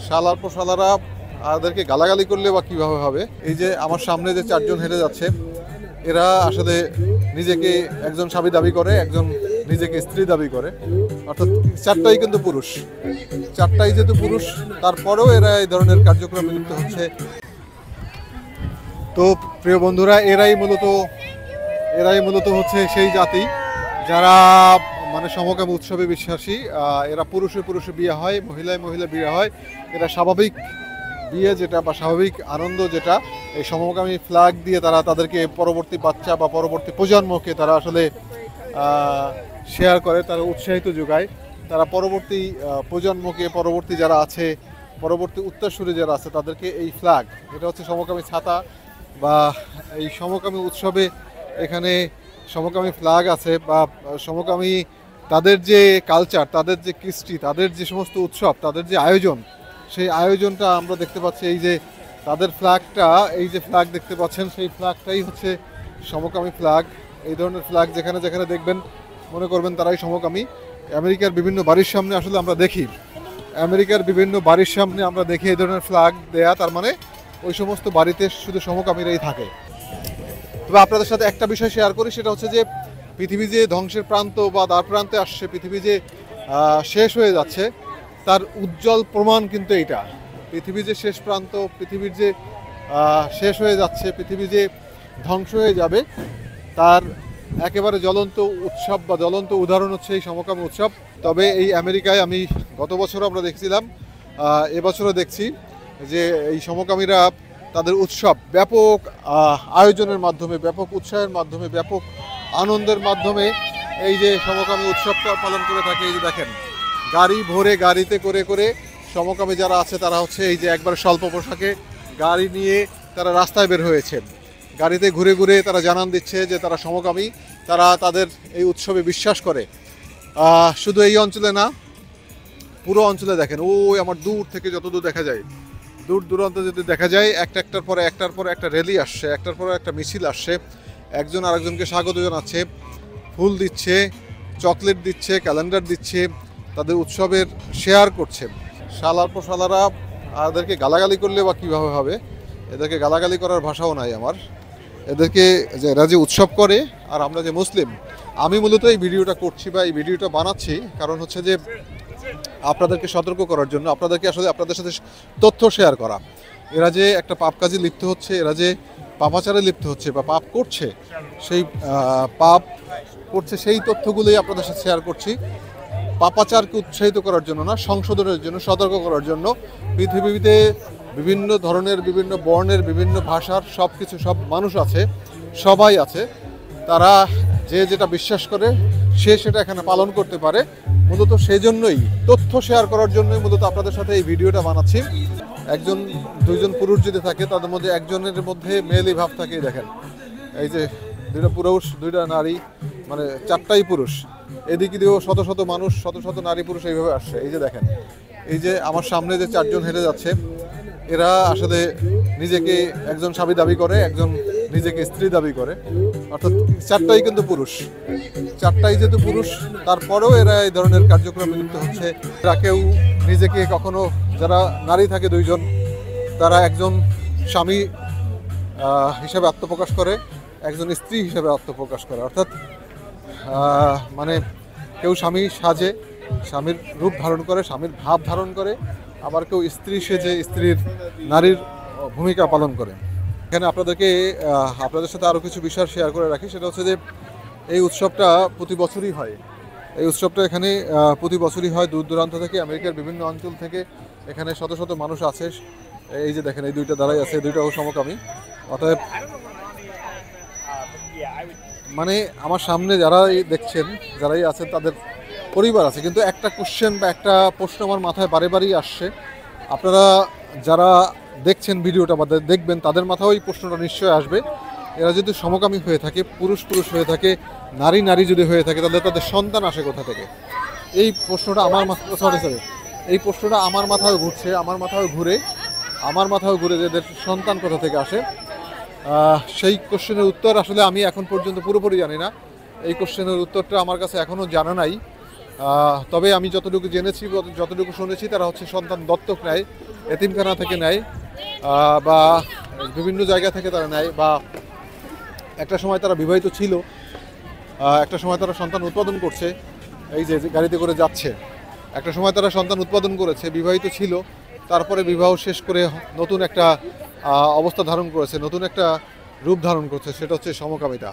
শালার পর শালারা তাদেরকে গালাগালি করলে বা কিভাবে হবে। এই যে আমার সামনে যে চারজন হেঁটে যাচ্ছে, এরা আসলে নিজেকে একজন স্বামী দাবি করে, একজন নিজেকে স্ত্রী দাবি করে, অর্থাৎ চারটাই কিন্তু পুরুষ। চারটাই যেহেতু পুরুষ, তারপরেও এরা এই ধরনের কার্যক্রমে লিপ্ত হচ্ছে। তো প্রিয় বন্ধুরা, এরাই মূলত হচ্ছে সেই জাতি যারা মানে সমকামী উৎসবে বিশ্বাসী। এরা পুরুষে পুরুষে বিয়ে হয়, মহিলায় মহিলা বিয়ে হয়। এরা স্বাভাবিক বিয়ে যেটা বা স্বাভাবিক আনন্দ যেটা, এই সমকামী ফ্ল্যাগ দিয়ে তারা তাদেরকে পরবর্তী বাচ্চা বা পরবর্তী প্রজন্মকে তারা আসলে শেয়ার করে, তারা উৎসাহিত যোগায়। তারা পরবর্তী প্রজন্মকে, পরবর্তী যারা আছে, পরবর্তী উত্তরসূরি যারা আছে তাদেরকে এই ফ্ল্যাগ, এটা হচ্ছে সমকামী ছাতা বা এই সমকামী উৎসবে এখানে সমকামী ফ্ল্যাগ আছে বা সমকামী তাদের যে কালচার, তাদের যে কৃষ্টি, তাদের যে সমস্ত উৎসব, তাদের যে আয়োজন, সেই আয়োজনটা আমরা দেখতে পাচ্ছি। এই যে তাদের ফ্ল্যাগটা, এই যে ফ্ল্যাগ দেখতে পাচ্ছেন, সেই ফ্ল্যাগটাই হচ্ছে সমকামী ফ্ল্যাগ। এই ধরনের ফ্ল্যাগ যেখানে যেখানে দেখবেন মনে করবেন তারাই সমকামী। আমেরিকার বিভিন্ন বাড়ির সামনে আসলে আমরা দেখি, এই ধরনের ফ্ল্যাগ দেয়া, তার মানে ওই সমস্ত বাড়িতে শুধু সমকামীরাই থাকে। তবে আপনাদের সাথে একটা বিষয় শেয়ার করি, সেটা হচ্ছে যে পৃথিবী যে ধ্বংসের প্রান্ত বা দ্বার প্রান্তে আসছে, পৃথিবী যে শেষ হয়ে যাচ্ছে, তার উজ্জ্বল প্রমাণ কিন্তু এইটা। পৃথিবী যে শেষ প্রান্ত, পৃথিবীর যে শেষ হয়ে যাচ্ছে, পৃথিবী যে ধ্বংস হয়ে যাবে, তার একেবারে জ্বলন্ত উৎসব বা জ্বলন্ত উদাহরণ হচ্ছে এই সমকামী উৎসব। তবে এই আমেরিকায় আমি গত বছরও আমরা দেখছিলাম, এবছরও দেখছি যে এই সমকামীরা তাদের উৎসব ব্যাপক আয়োজনের মাধ্যমে, ব্যাপক উৎসাহের মাধ্যমে, ব্যাপক আনন্দের মাধ্যমে এই যে সমকামী উৎসবটা পালন করে থাকে। এই যে দেখেন, গাড়ি ভরে, গাড়িতে করে করে সমকামী যারা আছে তারা হচ্ছে এই যে একবার স্বল্প পোশাকে গাড়ি নিয়ে তারা রাস্তায় বের হয়েছে। গাড়িতে ঘুরে ঘুরে তারা জানান দিচ্ছে যে তারা সমকামী, তারা তাদের এই উৎসবে বিশ্বাস করে। শুধু এই অঞ্চলে না, পুরো অঞ্চলে দেখেন, ওই আমার দূর থেকে যতদূর দেখা যায়, দূর দূরান্ত যদি দেখা যায়, একটার পর একটা র্যালি আসছে, একটার পর একটা মিছিল আসছে, একজন আরেকজনকে স্বাগত জানাচ্ছে, ফুল দিচ্ছে, চকলেট দিচ্ছে, ক্যালেন্ডার দিচ্ছে, তাদের উৎসবের শেয়ার করছে। শালার পর শালারা এদেরকে গালাগালি করলে বা কীভাবে হবে, এদেরকে গালাগালি করার ভাষাও নাই আমার। এদেরকে যে এরা যে উৎসব করে, আর আমরা যে মুসলিম, আমি মূলত এই ভিডিওটা করছি বা এই ভিডিওটা বানাচ্ছি কারণ হচ্ছে যে আপনাদেরকে সতর্ক করার জন্য, আপনাদেরকে আসলে আপনাদের সাথে তথ্য শেয়ার করা। এরা যে একটা পাপ কাজে লিপ্ত হচ্ছে, এরা যে পাপাচারে লিপ্ত হচ্ছে বা পাপ করছে, সেই তথ্যগুলোই আপনাদের সাথে শেয়ার করছি। পাপাচারকে উৎসাহিত করার জন্য না, সংশোধনের জন্য, সতর্ক করার জন্য। পৃথিবীতে বিভিন্ন ধরনের, বিভিন্ন বর্ণের, বিভিন্ন ভাষার সব মানুষ আছে, সবাই আছে। তারা যে যেটা বিশ্বাস করে সে সেটা এখানে পালন করতে পারে। মূলত সেজন্যই, তথ্য শেয়ার করার জন্যই মূলত আপনাদের সাথে এই ভিডিওটা বানাচ্ছি। একজন দুইজন পুরুষ যদি থাকে, তাদের মধ্যে একজনের মধ্যে মেয়েলি ভাব থাকে। দেখেন, এই যে দুইটা পুরুষ, দুইটা নারী, মানে চারটাই পুরুষ। এদিকে দিয়েও শত শত মানুষ, শত শত নারী পুরুষ এইভাবে আসছে। এই যে দেখেন, এই যে আমার সামনে যে চারজন হেঁটে যাচ্ছে, এরা আসলে নিজেকে একজন স্বামী দাবি করে, একজন নিজেকে স্ত্রী দাবি করে, অর্থাৎ চারটাই কিন্তু পুরুষ। চারটাই যেহেতু পুরুষ, তারপরেও এরা এই ধরনের কার্যক্রমে লিপ্ত হচ্ছে। এরা কেউ নিজেকে কখনো, যারা নারী থাকে দুইজন, তারা একজন স্বামী হিসাবে আত্মপ্রকাশ করে, একজন স্ত্রী হিসাবে আত্মপ্রকাশ করে। অর্থাৎ মানে কেউ স্বামী সাজে, স্বামীর রূপ ধারণ করে, স্বামীর ভাব ধারণ করে, আবার কেউ স্ত্রী সেজে নারীর ভূমিকা পালন করে। এখানে আপনাদের সাথে আরও কিছু বিষয় শেয়ার করে রাখি, সেটা হচ্ছে যে এই উৎসবটা প্রতি বছরই হয়। এই উৎসবটা এখানে প্রতি বছরই হয়। দূর দূরান্ত থেকে, আমেরিকার বিভিন্ন অঞ্চল থেকে এখানে শত শত মানুষ আছে। এই যে দেখেন, এই দুইটা দাঁড়াই আছে, দুইটাও সমকামী। অতএব মানে আমার সামনে যারাই দেখছেন, যারাই আছেন, তাদের পরিবার আছে। কিন্তু একটা কোশ্চেন বা একটা প্রশ্ন আমার মাথায় বারেবারই আসছে। আপনারা যারা দেখছেন ভিডিওটা বা দেখবেন, তাদের মাথায় ওই প্রশ্নটা নিশ্চয়ই আসবে। এরা যদি সমকামী হয়ে থাকে, পুরুষ পুরুষ হয়ে থাকে, নারী নারী যদি হয়ে থাকে, তাহলে তাদের সন্তান আসে কোথা থেকে? এই প্রশ্নটা আমার এই প্রশ্নটা আমার মাথায় ঘুরছে, আমার মাথায় ঘুরে যে এদের সন্তান কোথা থেকে আসে। সেই কোশ্চেনের উত্তর আসলে আমি এখন পর্যন্ত পুরোপুরি জানি না। এই কোশ্চেনের উত্তরটা আমার কাছে এখনও জানা নাই। তবে আমি যতটুকু জেনেছি, যতটুকু শুনেছি, তারা হচ্ছে সন্তান দত্তক নেয়। এতিমখানা থেকে নেয় বা বিভিন্ন জায়গা থেকে তারা নেয়, বা একটা সময় তারা বিবাহিত ছিল, একটা সময় তারা সন্তান উৎপাদন করছে, এই যে গাড়িতে করে যাচ্ছে, একটা সময় তারা সন্তান উৎপাদন করেছে, বিবাহিত ছিল, তারপরে বিবাহ শেষ করে নতুন একটা অবস্থা ধারণ করেছে, নতুন একটা রূপ ধারণ করছে, সেটা হচ্ছে সমকামিতা।